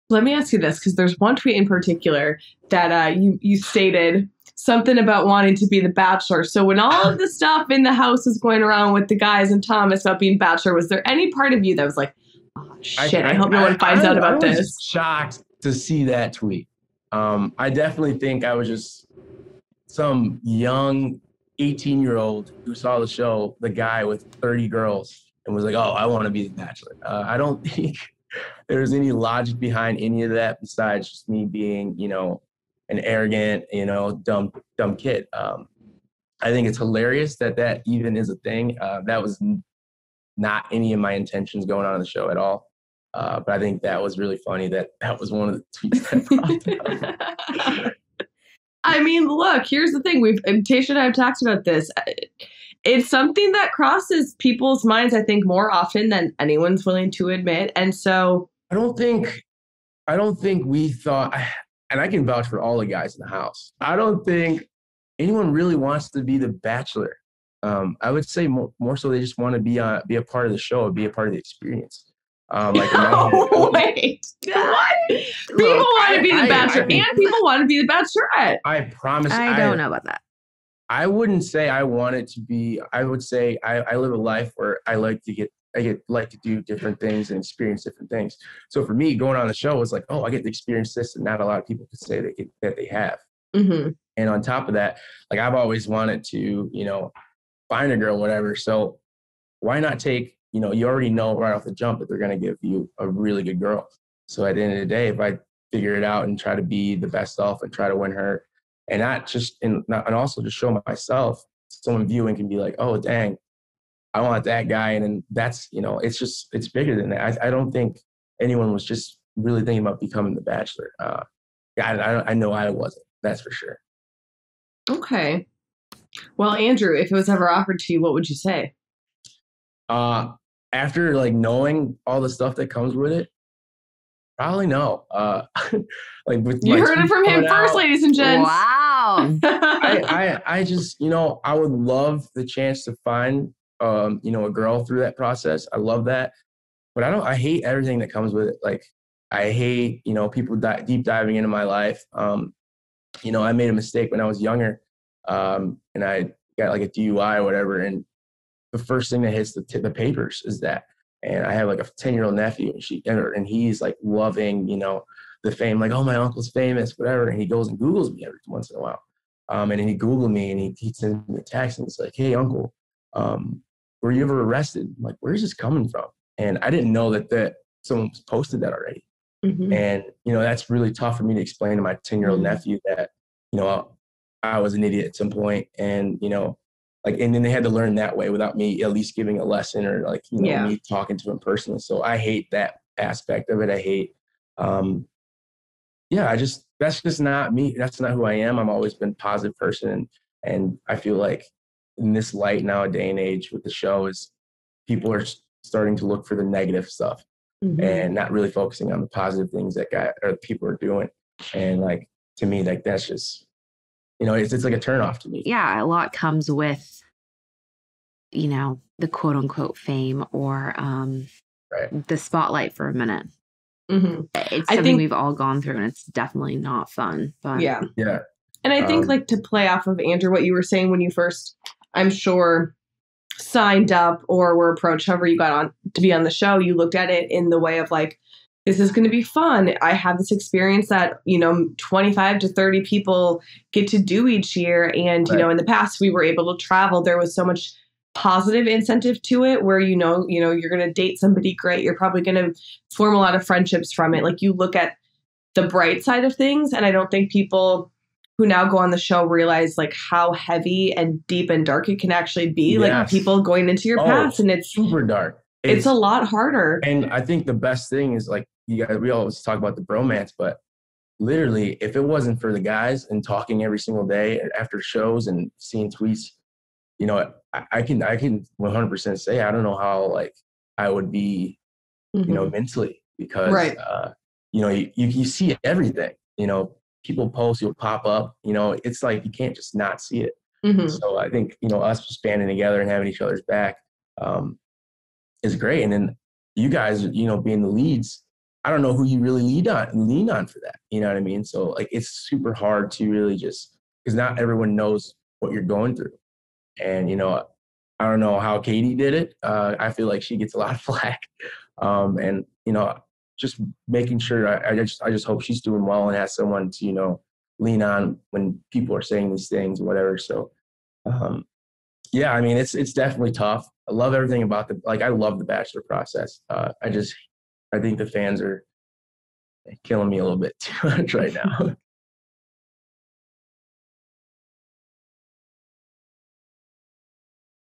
Let me ask you this, because there's one tweet in particular that you stated something about wanting to be the Bachelor. So when all of the stuff in the house was going around with the guys and Thomas about being Bachelor, was there any part of you that was like, oh, shit, I hope no one finds out about this? I was shocked to see that tweet. I definitely think I was just some young 18-year-old who saw the show, the guy with 30 girls, and was like, oh, I want to be the Bachelor. I don't think there's any logic behind any of that besides just me being, an arrogant, dumb kid. I think it's hilarious that even is a thing. That was not any of my intentions going on in the show at all. But I think that was really funny that was one of the tweets that popped up. I mean, look, here's the thing. Tasha and I have talked about this. It's something that crosses people's minds, I think, more often than anyone's willing to admit. And so I don't think we thought, and I can vouch for all the guys in the house, I don't think anyone really wants to be the Bachelor. I would say more so they just want to be a part of the show, be a part of the experience. Wait, what? People want to be the Bachelor and people want to be the Bachelorette. I promise. I don't know about that. I wouldn't say I want it to be. I would say I live a life where I like to do different things and experience different things. So for me, going on the show was like, oh, I get to experience this, and not a lot of people could say that they have. Mm-hmm. And on top of that, like I've always wanted to, find a girl, whatever. So why not take, you already know right off the jump that they're going to give you a really good girl. So at the end of the day, if I figure it out and try to be the best self and try to win her, and also just show myself, someone viewing can be like, oh, dang, I want that guy. And then that's, it's bigger than that. I don't think anyone was just really thinking about becoming the Bachelor. I know I wasn't, that's for sure. Okay. Well, Andrew, if it was ever offered to you, what would you say? After like knowing all the stuff that comes with it, probably no. Like with you heard it from him first, ladies and gents. Wow. I just, I would love the chance to find, a girl through that process. I love that, but I hate everything that comes with it. Like I hate, people deep diving into my life. I made a mistake when I was younger, and I got like a DUI or whatever, and the first thing that hits the papers is that. And I have like a 10-year-old nephew, and he's like loving, the fame, like, oh, my uncle's famous, whatever. And he goes and Googles me every once in a while. And then he Googled me and he sends me a text and it's like, hey, uncle, were you ever arrested? I'm like, where's this coming from? And I didn't know that someone posted that already. Mm-hmm. And, that's really tough for me to explain to my 10-year-old nephew that, I was an idiot at some point. And, and then they had to learn that way without me at least giving a lesson or me talking to him personally. So I hate that aspect of it. I hate, that's just not me. That's not who I am. I've always been a positive person. And I feel like in this light now, day and age with the show is people are starting to look for the negative stuff and not really focusing on the positive things that people are doing. And like, to me, like, that's just, it's like a turnoff to me. Yeah. A lot comes with, the quote unquote fame or the spotlight for a minute. Mm-hmm. It's something we've all gone through and it's definitely not fun. But yeah. And I think like to play off of Andrew, what you were saying when you first, I'm sure, signed up or were approached, however you got on to be on the show, you looked at it in the way of like, this is going to be fun. I have this experience that, 25 to 30 people get to do each year. And, in the past we were able to travel. There was so much positive incentive to it where, you're going to date somebody great. You're probably going to form a lot of friendships from it. Like you look at the bright side of things. And I don't think people who now go on the show realize like how heavy and deep and dark it can actually be. Yes. Like people going into your past and it's super dark. It's a lot harder. And I think the best thing is like, we always talk about the bromance, but literally if it wasn't for the guys and talking every single day after shows and seeing tweets, I can 100% say, I don't know how like I would be, mentally because, you see everything, people post, you'll pop up, it's like, you can't just not see it. Mm-hmm. So I think, us just banding together and having each other's back is great. And then you guys, being the leads, I don't know who you really lean on for that. You know what I mean? So like, it's super hard to really just, because not everyone knows what you're going through. And, you know, I don't know how Katie did it. I feel like she gets a lot of flack. And, you know, just making sure I just hope she's doing well and has someone to, you know, lean on when people are saying these things or whatever. So, yeah, I mean, it's definitely tough. I love everything about I love the Bachelor process. I think the fans are killing me a little bit too much right now.